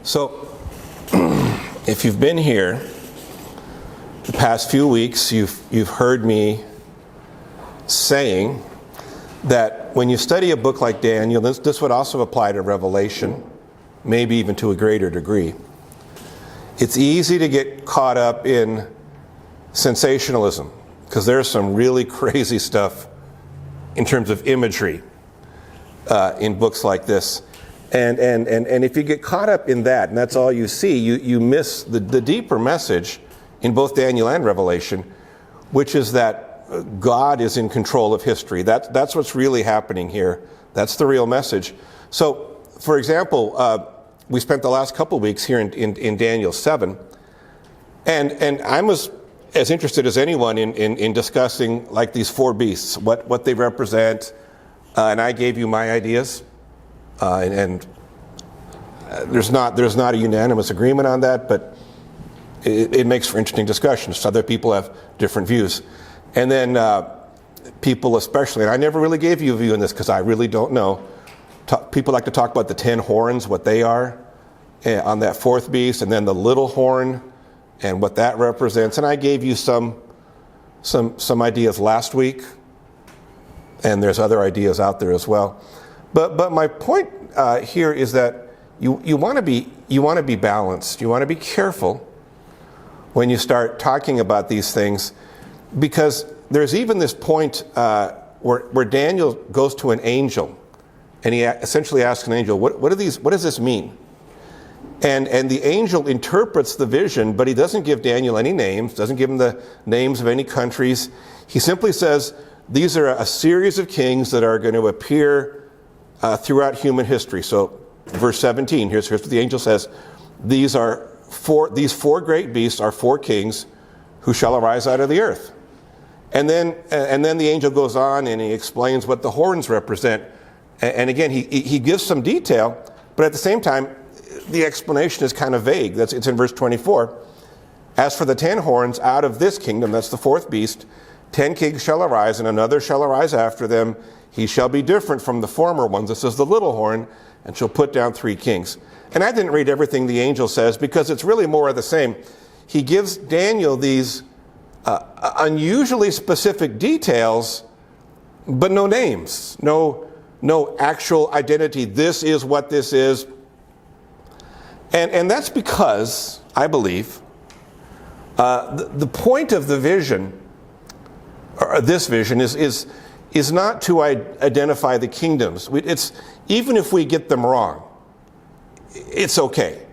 So, if you've been here the past few weeks, you've heard me saying that when you study a book like Daniel, this would also apply to Revelation, maybe even to a greater degree. It's easy to get caught up in sensationalism, because there's some really crazy stuff in terms of imagery in books like this. And if you get caught up in that, and that's all you see, you miss the deeper message in both Daniel and Revelation, which is that God is in control of history. That's what's really happening here. That's the real message. So, for example, we spent the last couple weeks here in Daniel 7, and I'm as interested as anyone in discussing like these four beasts, what they represent, and I gave you my ideas. And there's not a unanimous agreement on that, but it makes for interesting discussions. Other people have different views. And then people especially, and I never really gave you a view on this because I really don't know. People like to talk about the 10 horns, what they are on that fourth beast, and then the little horn and what that represents. And I gave you some ideas last week, and there's other ideas out there as well. But my point here is that you want to be balanced. You want to be careful when you start talking about these things, because there's even this point where Daniel goes to an angel, and he essentially asks an angel, "What does this mean?" And the angel interprets the vision, but he doesn't give Daniel any names, doesn't give him the names of any countries. He simply says, these are a series of kings that are going to appear throughout human history. So, verse 17, here's what the angel says. These four great beasts are four kings who shall arise out of the earth. And then the angel goes on and he explains what the horns represent. And again, he gives some detail, but at the same time, the explanation is kind of vague. It's in verse 24. As for the 10 horns, out of this kingdom, that's the fourth beast, 10 kings shall arise, and another shall arise after them. He shall be different from the former ones. This is the little horn, and shall put down 3 kings. And I didn't read everything the angel says because it's really more of the same. He gives Daniel these unusually specific details, but no names, no actual identity. This is what this is. And that's because, I believe, the point of the vision, or this vision, is not to identify the kingdoms. It's even if we get them wrong, it's okay.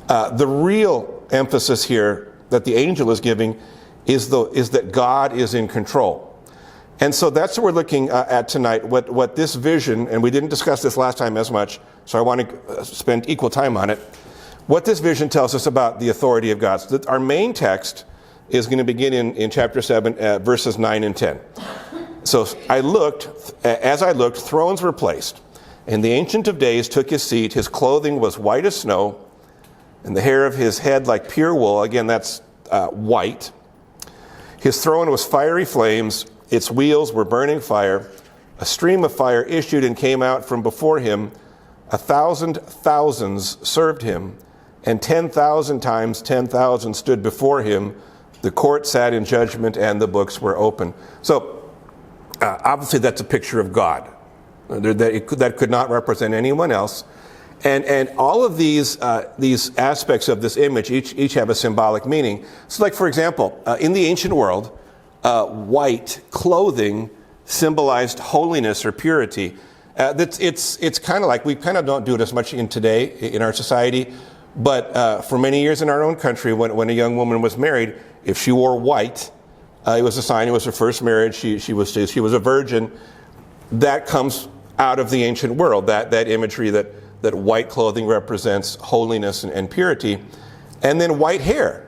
The real emphasis here that the angel is giving is that God is in control. And so that's what we're looking at tonight, what this vision, and we didn't discuss this last time as much, so I want to spend equal time on it. What this vision tells us about the authority of God. So our main text is going to begin in chapter 7, verses 9 and 10. So as I looked, thrones were placed, and the Ancient of Days took his seat. His clothing was white as snow, and the hair of his head like pure wool. Again, that's white. His throne was fiery flames. Its wheels were burning fire. A stream of fire issued and came out from before him. 1,000 thousands served him, and 10,000 times 10,000 stood before him. The court sat in judgment, and the books were open. So, obviously, that's a picture of God. That could not represent anyone else. And all of these aspects of this image each have a symbolic meaning. So, like, for example, in the ancient world, white clothing symbolized holiness or purity. It's kind of like, we kind of don't do it as much today in our society, but for many years in our own country, when a young woman was married, if she wore white, it was a sign it was her first marriage. She was a virgin. That comes out of the ancient world. That imagery that white clothing represents holiness and purity, and then white hair.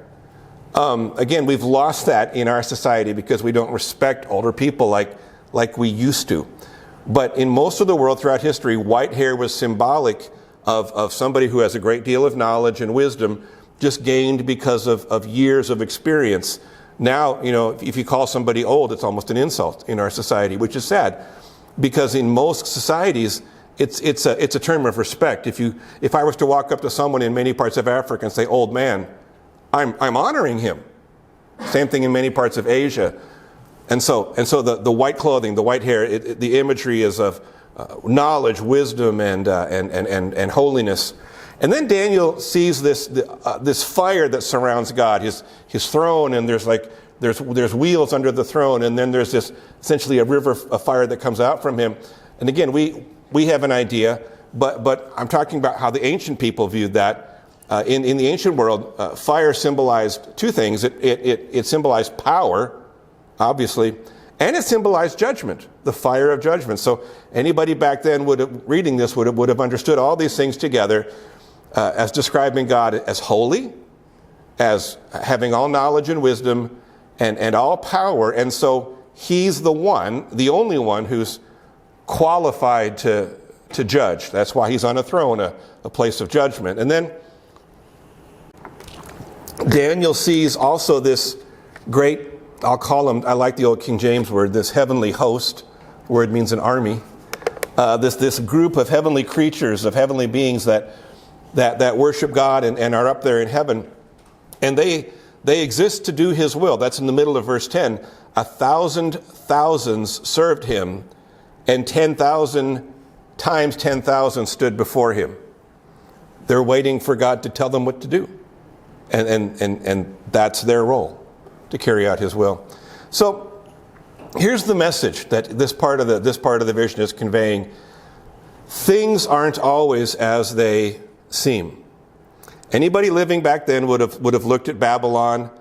Again, we've lost that in our society because we don't respect older people like we used to. But in most of the world throughout history, white hair was symbolic of somebody who has a great deal of knowledge and wisdom, just gained because of years of experience. Now, if you call somebody old, it's almost an insult in our society, which is sad. Because in most societies, it's a term of respect. If I was to walk up to someone in many parts of Africa and say, old man, I'm honoring him. Same thing in many parts of Asia. And so the white clothing, the white hair, the imagery is of knowledge, wisdom, and holiness. And then Daniel sees this fire that surrounds God, his throne, and there's wheels under the throne, and then there's this essentially a river of fire that comes out from him. And again, we have an idea, but I'm talking about how the ancient people viewed that. In the ancient world, fire symbolized two things. It symbolized power, obviously, and it symbolized judgment, the fire of judgment. So anybody back then reading this would have understood all these things together as describing God as holy, as having all knowledge and wisdom, and all power. And so he's the only one who's qualified to judge. That's why he's on a throne, a place of judgment. And then Daniel sees also this great, I'll call him, I like the old King James word, this heavenly host. Word means an army. This group of heavenly creatures, of heavenly beings that worship God and are up there in heaven. And they exist to do his will. That's in the middle of verse 10. 1,000 thousands served him, and 10,000 times 10,000 stood before him. They're waiting for God to tell them what to do. And that's their role, to carry out his will. So here's the message that this part of the vision is conveying. Things aren't always as they seem. Anybody living back then would have looked at Babylon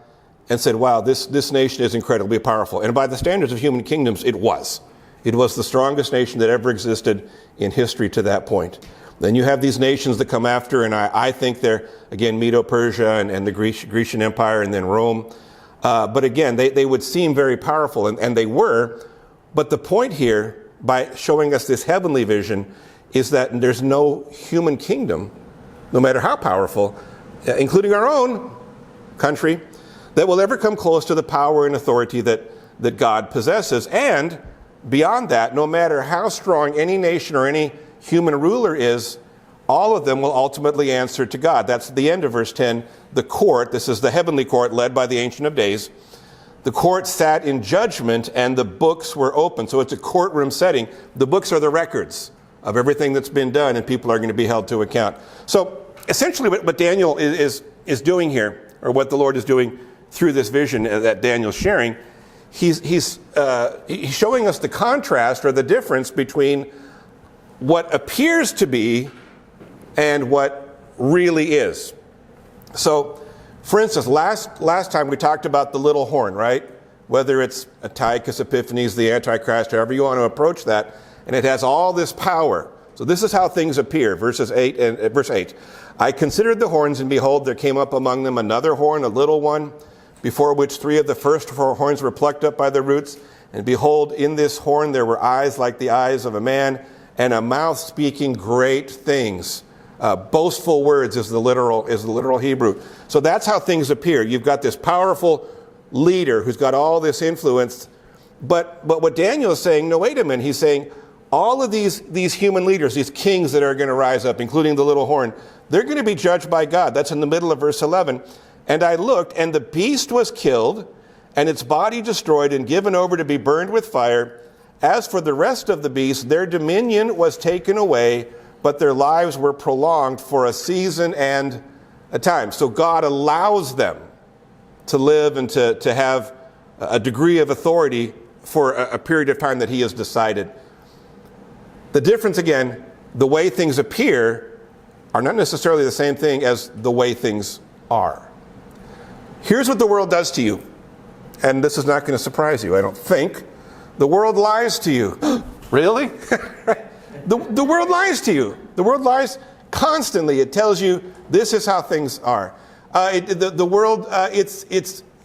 and said, wow, this nation is incredibly powerful. And by the standards of human kingdoms, it was. It was the strongest nation that ever existed in history to that point. Then you have these nations that come after, and I think they're, again, Medo-Persia and the Grecian Empire, and then Rome. But again, they would seem very powerful, and they were. But the point here, by showing us this heavenly vision, is that there's no human kingdom, no matter how powerful, including our own country, that will ever come close to the power and authority that God possesses. And beyond that, no matter how strong any nation or any human ruler is, all of them will ultimately answer to God. That's the end of verse 10. The court, this is the heavenly court led by the Ancient of Days. The court sat in judgment and the books were open. So it's a courtroom setting. The books are the records of everything that's been done, and people are going to be held to account. So essentially what Daniel is doing here, or what the Lord is doing through this vision that Daniel's sharing, he's showing us the contrast or the difference between what appears to be and what really is. So, for instance, last time we talked about the little horn, right? Whether it's Antiochus Epiphanes, the Antichrist, however you want to approach that, and it has all this power. So this is how things appear, verse 8. I considered the horns, and behold, there came up among them another horn, a little one, before which 3 of the first 4 horns were plucked up by the roots. And behold, in this horn there were eyes like the eyes of a man, and a mouth speaking great things. Boastful words is the literal Hebrew. So that's how things appear. You've got this powerful leader who's got all this influence. But what Daniel is saying, no, wait a minute. He's saying all of these human leaders, these kings that are going to rise up, including the little horn, they're going to be judged by God. That's in the middle of verse 11. And I looked, and the beast was killed, and its body destroyed and given over to be burned with fire. As for the rest of the beasts, their dominion was taken away, but their lives were prolonged for a season and a time. So God allows them to live and to have a degree of authority for a period of time that he has decided. The difference, again, the way things appear are not necessarily the same thing as the way things are. Here's what the world does to you. And this is not going to surprise you, I don't think. The world lies to you. Really? The world lies to you. The world lies constantly. It tells you this is how things are. The world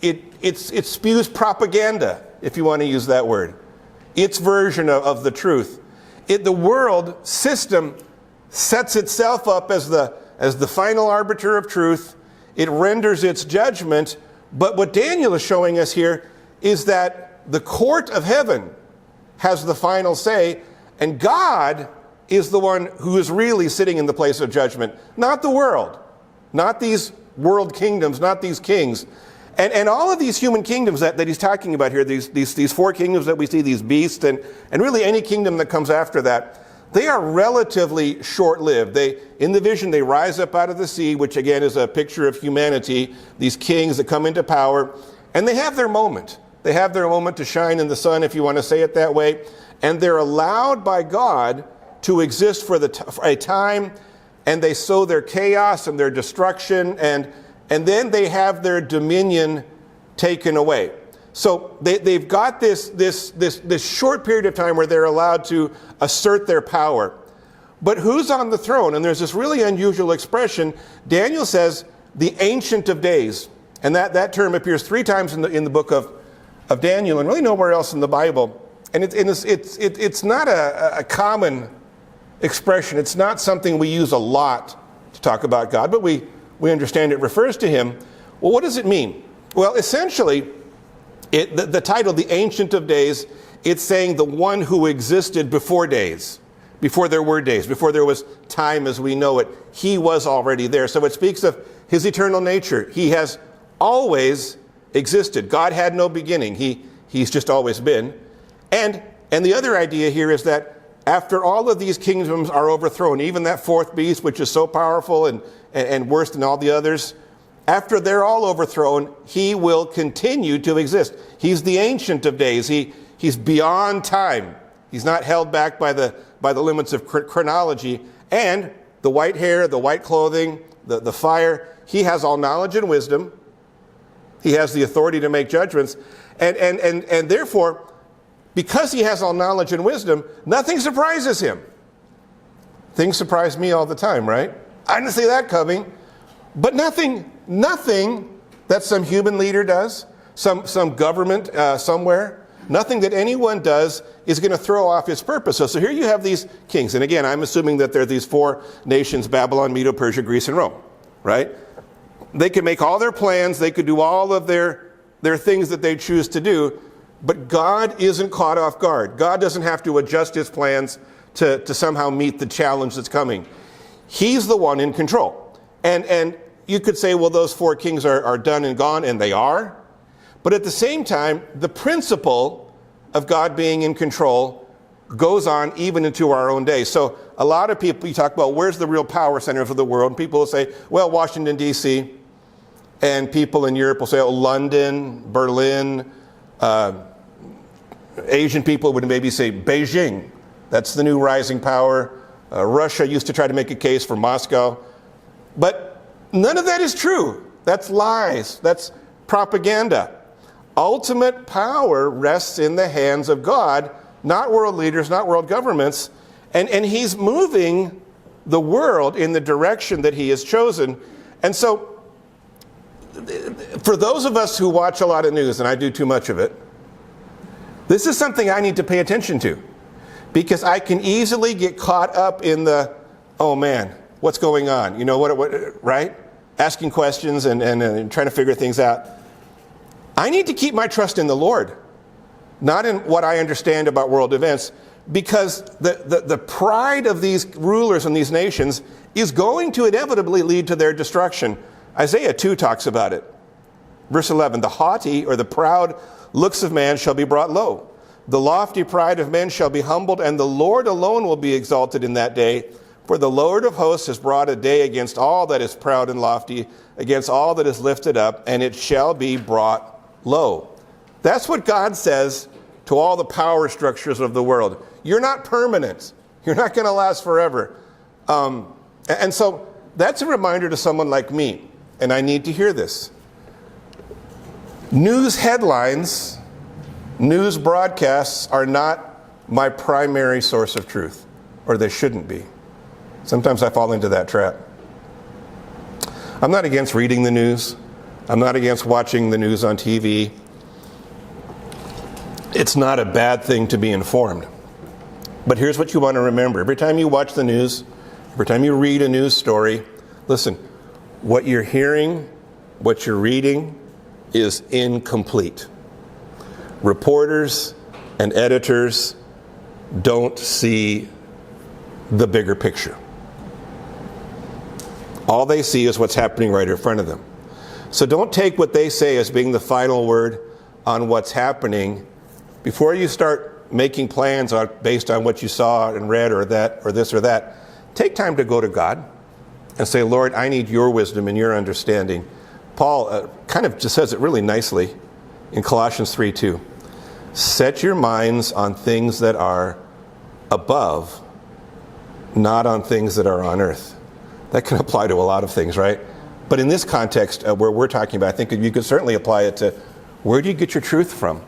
it spews propaganda, if you want to use that word. Its version of the truth. The world system sets itself up as the final arbiter of truth. It renders its judgment. But what Daniel is showing us here is that the court of heaven has the final say, and God is the one who is really sitting in the place of judgment, not the world, not these world kingdoms, not these kings. And all of these human kingdoms that he's talking about here, these four kingdoms that we see, these beasts, and really any kingdom that comes after that, they are relatively short-lived. In the vision, they rise up out of the sea, which again is a picture of humanity, these kings that come into power, and they have their moment. They have their moment to shine in the sun, if you want to say it that way, and they're allowed by God to exist for a time, and they sow their chaos and their destruction, and then they have their dominion taken away. So they've got this short period of time where they're allowed to assert their power. But who's on the throne? And there's this really unusual expression. Daniel says, the Ancient of Days. And that term appears 3 times in the book of Daniel, and really nowhere else in the Bible. And it's not a common expression. It's not something we use a lot to talk about God, but we understand it refers to him. Well, what does it mean? Well, essentially, the title, the Ancient of Days, it's saying the one who existed before days, before there were days, before there was time as we know it. He was already there. So it speaks of his eternal nature. He has always existed. God had no beginning. He's just always been. And the other idea here is that after all of these kingdoms are overthrown, even that fourth beast, which is so powerful and worse than all the others, after they're all overthrown, he will continue to exist. He's the Ancient of Days. He's beyond time. He's not held back by the limits of chronology. And the white hair, the white clothing, the fire, he has all knowledge and wisdom. He has the authority to make judgments. And therefore, because he has all knowledge and wisdom, nothing surprises him. Things surprise me all the time, right? I didn't see that coming. But nothing that some human leader does, some government somewhere, nothing that anyone does is going to throw off its purpose. So here you have these kings. And again, I'm assuming that they're these 4 nations, Babylon, Medo, Persia, Greece, and Rome, right? They can make all their plans. They could do all of their things that they choose to do. But God isn't caught off guard. God doesn't have to adjust his plans to somehow meet the challenge that's coming. He's the one in control. And you could say, well, those 4 kings are done and gone, and they are. But at the same time, the principle of God being in control goes on even into our own day. So a lot of people, you talk about where's the real power centers of the world, and people will say, well, Washington, D.C., and people in Europe will say, oh, London, Berlin. Asian people would maybe say Beijing. That's the new rising power. Russia used to try to make a case for Moscow. But none of that is true. That's lies. That's propaganda. Ultimate power rests in the hands of God, not world leaders, not world governments. And he's moving the world in the direction that he has chosen. And so, for those of us who watch a lot of news, and I do too much of it, this is something I need to pay attention to. Because I can easily get caught up in the, oh man, what's going on? You know, what right? Asking questions and trying to figure things out. I need to keep my trust in the Lord, not in what I understand about world events, because the pride of these rulers and these nations is going to inevitably lead to their destruction. Isaiah 2 talks about it. Verse 11, the haughty or the proud looks of man shall be brought low. The lofty pride of men shall be humbled, and the Lord alone will be exalted in that day. For the Lord of hosts has brought a day against all that is proud and lofty, against all that is lifted up, and it shall be brought low. That's what God says to all the power structures of the world. You're not permanent. You're not going to last forever. And so that's a reminder to someone like me, and I need to hear this. News headlines, news broadcasts are not my primary source of truth, or they shouldn't be. Sometimes I fall into that trap. I'm not against reading the news. I'm not against watching the news on TV. It's not a bad thing to be informed. But here's what you want to remember. Every time you watch the news, every time you read a news story, listen, what you're hearing, what you're reading is incomplete. Reporters and editors don't see the bigger picture. All they see is what's happening right in front of them. So don't take what they say as being the final word on what's happening. Before you start making plans based on what you saw and read or that or this or that, take time to go to God and say, Lord, I need your wisdom and your understanding. Paul kind of just says it really nicely in Colossians 3:2. Set your minds on things that are above, not on things that are on earth. That can apply to a lot of things, right? But in this context where we're talking about, I think you could certainly apply it to, where do you get your truth from?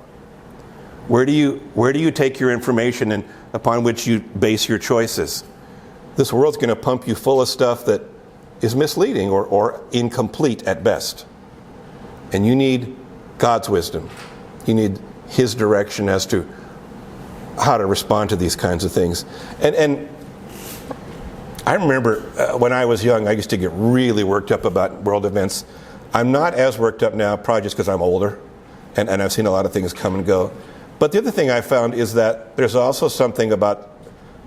Where do you take your information and upon which you base your choices? This world's going to pump you full of stuff that is misleading or incomplete at best. And you need God's wisdom. You need his direction as to how to respond to these kinds of things. And I remember when I was young, I used to get really worked up about world events. I'm not as worked up now, probably just because I'm older, and I've seen a lot of things come and go. But the other thing I found is that there's also something about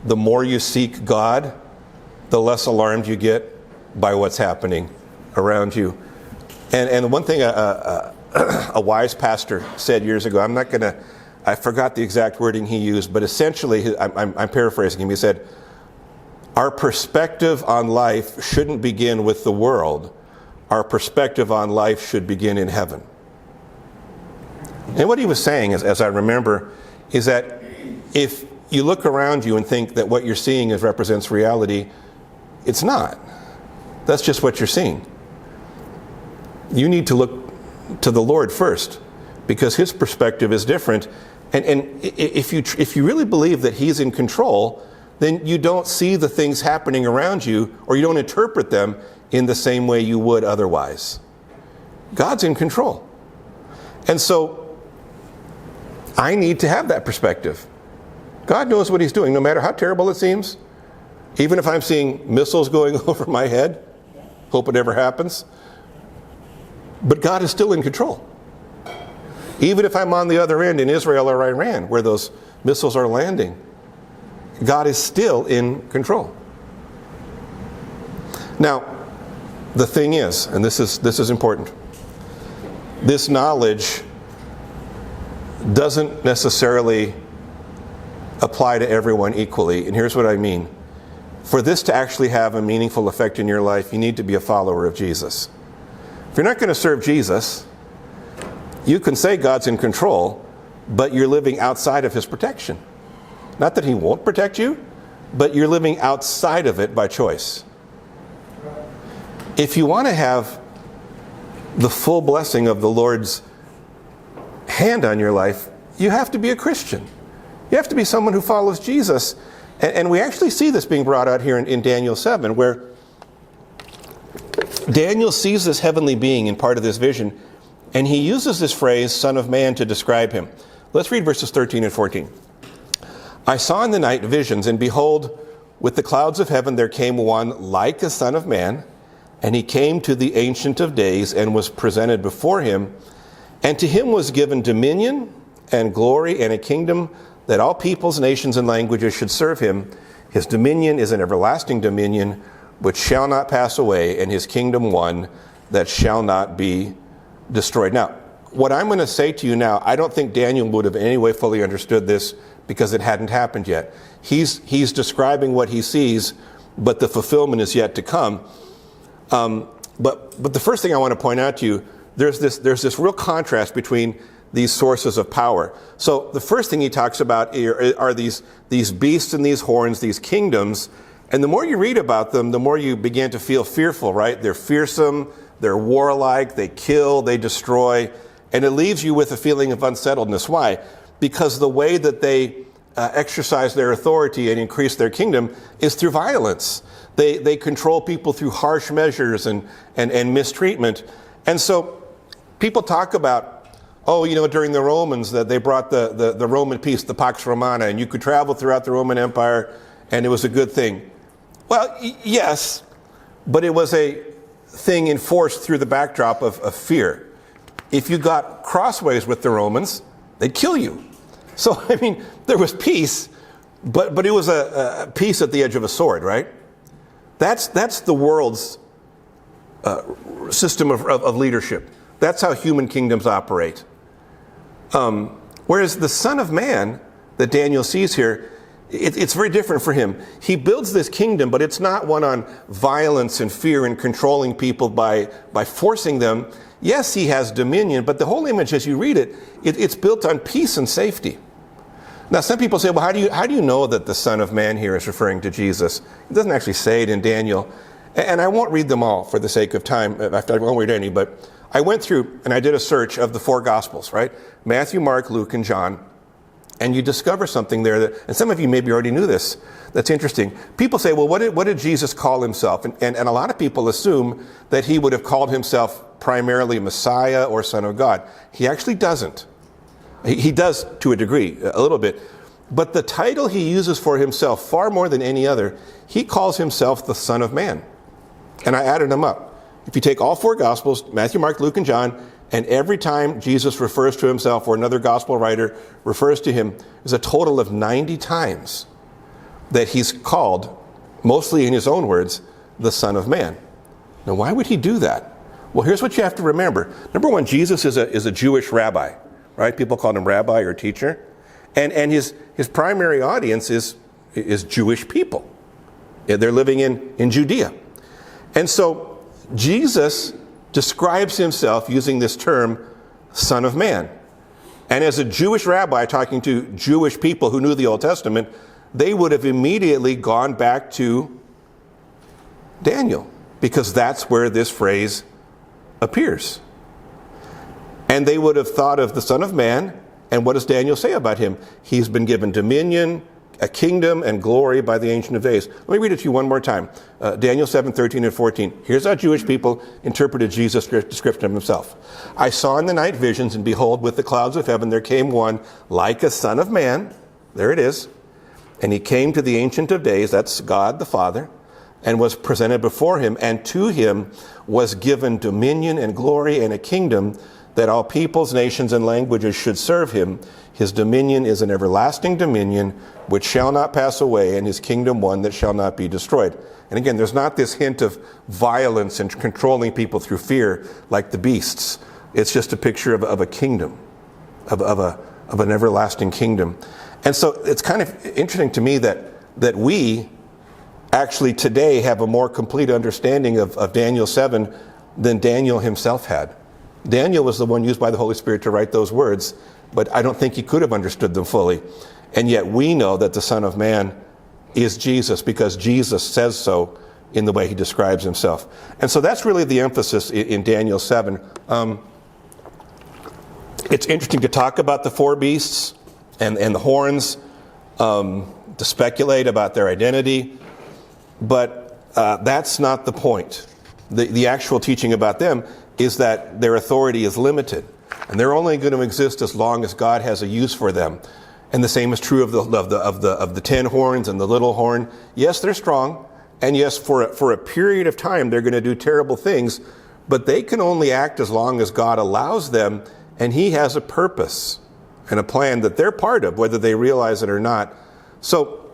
the more you seek God, the less alarmed you get by what's happening around you. And one thing a wise pastor said years ago, I forgot the exact wording he used, but essentially, I'm paraphrasing him, he said, our perspective on life shouldn't begin with the world. Our perspective on life should begin in heaven. And what he was saying, as I remember, is that if you look around you and think that what you're seeing represents reality, it's not. That's just what you're seeing. You need to look to the Lord first, because his perspective is different. And if you really believe that he's in control, then you don't see the things happening around you, or you don't interpret them in the same way you would otherwise. God's in control. And so I need to have that perspective. God knows what he's doing, no matter how terrible it seems. Even if I'm seeing missiles going over my head, hope it never happens. But God is still in control. Even if I'm on the other end in Israel or Iran, where those missiles are landing, God is still in control. Now, the thing is, and this is important, this knowledge doesn't necessarily apply to everyone equally. And here's what I mean. For this to actually have a meaningful effect in your life, you need to be a follower of Jesus. If you're not going to serve Jesus, you can say God's in control, but you're living outside of his protection. Not that he won't protect you, but you're living outside of it by choice. If you want to have the full blessing of the Lord's hand on your life, you have to be a Christian. You have to be someone who follows Jesus. And we actually see this being brought out here in Daniel 7, where Daniel sees this heavenly being in part of this vision, and he uses this phrase, Son of Man, to describe him. Let's read verses 13 and 14. I saw in the night visions, and behold, with the clouds of heaven there came one like a son of man, and he came to the Ancient of Days and was presented before him. And to him was given dominion and glory and a kingdom that all peoples, nations, and languages should serve him. His dominion is an everlasting dominion which shall not pass away, and his kingdom one that shall not be destroyed. Now, what I'm going to say to you now, I don't think Daniel would have in any way fully understood this because it hadn't happened yet. He's describing what he sees, but the fulfillment is yet to come. But the first thing I want to point out to you, there's this real contrast between these sources of power. So the first thing he talks about are these beasts and these horns, these kingdoms. And the more you read about them, the more you begin to feel fearful, right? They're fearsome, they're warlike, they kill, they destroy. And it leaves you with a feeling of unsettledness. Why? Because the way that they exercise their authority and increase their kingdom is through violence. They control people through harsh measures and mistreatment. And so people talk about, during the Romans, that they brought the Roman peace, the Pax Romana, and you could travel throughout the Roman Empire, and it was a good thing. Well, yes, but it was a thing enforced through the backdrop of fear. If you got crossways with the Romans, they'd kill you. So, there was peace, But it was a piece at the edge of a sword, right? That's the world's system of leadership. That's how human kingdoms operate. Whereas the Son of Man that Daniel sees here, it's very different for him. He builds this kingdom, but it's not one on violence and fear and controlling people by forcing them. Yes, he has dominion, but the whole image, as you read it, it's built on peace and safety. Now, some people say, well, how do you know that the Son of Man here is referring to Jesus? It doesn't actually say it in Daniel. And I won't read them all for the sake of time. I won't read any, but I went through and I did a search of the four Gospels, right? Matthew, Mark, Luke, and John. And you discover something there that, and some of you maybe already knew this, that's interesting. People say, well, what did Jesus call himself? And a lot of people assume that he would have called himself primarily Messiah or Son of God. He actually doesn't. He does to a degree, a little bit. But the title he uses for himself, far more than any other, he calls himself the Son of Man. And I added them up. If you take all four Gospels, Matthew, Mark, Luke, and John, and every time Jesus refers to himself or another Gospel writer refers to him, there's a total of 90 times that he's called, mostly in his own words, the Son of Man. Now, why would he do that? Well, here's what you have to remember. Number one, Jesus is a Jewish rabbi, right? People call him rabbi or teacher. And his primary audience is Jewish people. They're living in Judea. And so Jesus describes himself using this term, Son of Man. And as a Jewish rabbi talking to Jewish people who knew the Old Testament, they would have immediately gone back to Daniel, because that's where this phrase appears. And they would have thought of the Son of Man, and what does Daniel say about him? He's been given dominion, a kingdom, and glory by the Ancient of Days. Let me read it to you one more time. Daniel 7:13 and 14. Here's how Jewish people interpreted Jesus' description of himself. I saw in the night visions, and behold, with the clouds of heaven there came one like a son of man. There it is. And he came to the Ancient of Days, that's God the Father, and was presented before him, and to him was given dominion and glory and a kingdom, that all peoples, nations, and languages should serve him. His dominion is an everlasting dominion which shall not pass away, and his kingdom one that shall not be destroyed. And again, there's not this hint of violence and controlling people through fear like the beasts. It's just a picture of a kingdom, of an everlasting kingdom. And so it's kind of interesting to me that we actually today have a more complete understanding of Daniel 7 than Daniel himself had. Daniel was the one used by the Holy Spirit to write those words, but I don't think he could have understood them fully. And yet we know that the Son of Man is Jesus, because Jesus says so in the way he describes himself. And so that's really the emphasis in Daniel 7. It's interesting to talk about the four beasts and the horns, to speculate about their identity, but that's not the point. The actual teaching about them is that their authority is limited, and they're only going to exist as long as God has a use for them. And the same is true of the 10 horns and the little horn. Yes, they're strong, and yes, for a period of time they're going to do terrible things, but they can only act as long as God allows them, and he has a purpose and a plan that they're part of, whether they realize it or not. So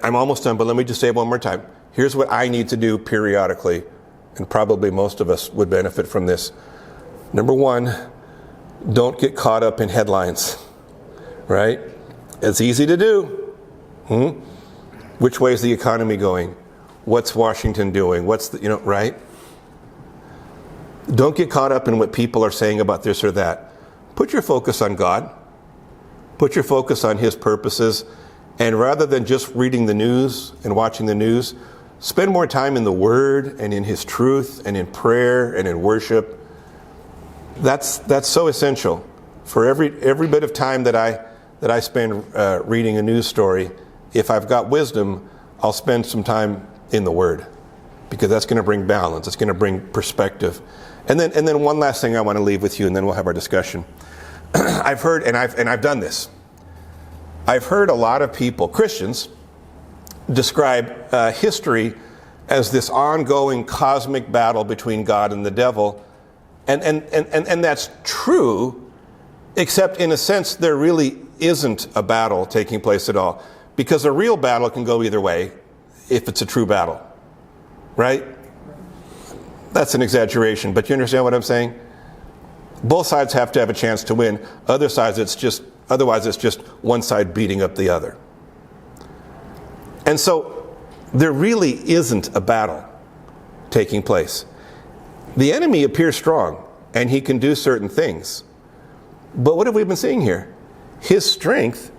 I'm almost done, but let me just say it one more time. Here's what I need to do periodically, and probably most of us would benefit from this. Number one, don't get caught up in headlines, right? It's easy to do. Which way is the economy going? What's Washington doing? Right? Don't get caught up in what people are saying about this or that. Put your focus on God. Put your focus on his purposes. And rather than just reading the news and watching the news, spend more time in the Word and in his truth and in prayer and in worship. That's so essential. For every bit of time that I spend reading a news story, if I've got wisdom, I'll spend some time in the Word, because that's going to bring balance. It's going to bring perspective. And then one last thing I want to leave with you, and then we'll have our discussion. I've heard, and I've done this. I've heard a lot of people, Christians, describe history as this ongoing cosmic battle between God and the devil. And that's true, except in a sense there really isn't a battle taking place at all. Because a real battle can go either way if it's a true battle, right? That's an exaggeration, but you understand what I'm saying? Both sides have to have a chance to win. Otherwise, it's just one side beating up the other. And so there really isn't a battle taking place. The enemy appears strong, and he can do certain things. But what have we been seeing here? His strength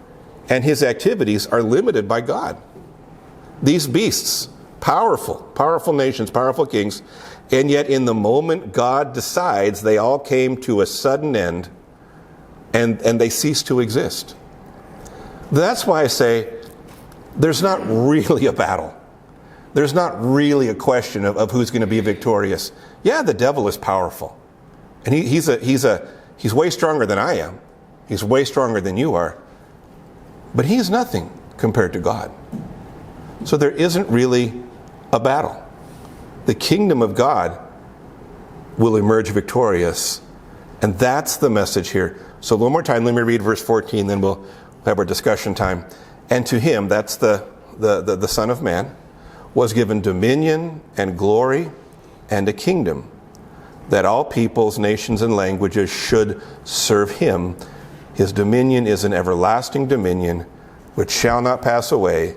and his activities are limited by God. These beasts, powerful nations, powerful kings, and yet in the moment God decides, they all came to a sudden end, and they cease to exist. That's why I say there's not really a battle. There's not really a question of who's going to be victorious. Yeah, the devil is powerful. And he's way stronger than I am. He's way stronger than you are. But he is nothing compared to God. So there isn't really a battle. The kingdom of God will emerge victorious. And that's the message here. So one more time, let me read verse 14, then we'll have our discussion time. And to him, that's the Son of Man, was given dominion and glory and a kingdom, that all peoples, nations, and languages should serve him. His dominion is an everlasting dominion which shall not pass away,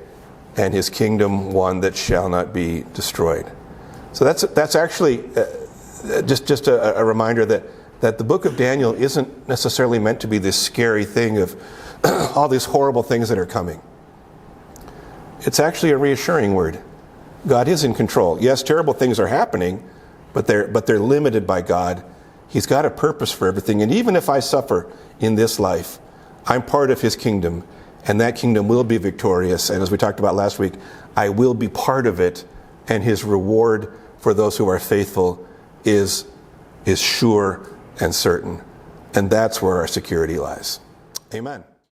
and his kingdom one that shall not be destroyed. So that's actually just a reminder that the book of Daniel isn't necessarily meant to be this scary thing of all these horrible things that are coming. It's actually a reassuring word. God is in control. Yes, terrible things are happening, but they're limited by God. He's got a purpose for everything. And even if I suffer in this life, I'm part of his kingdom, and that kingdom will be victorious. And as we talked about last week, I will be part of it, and his reward for those who are faithful is sure and certain. And that's where our security lies. Amen.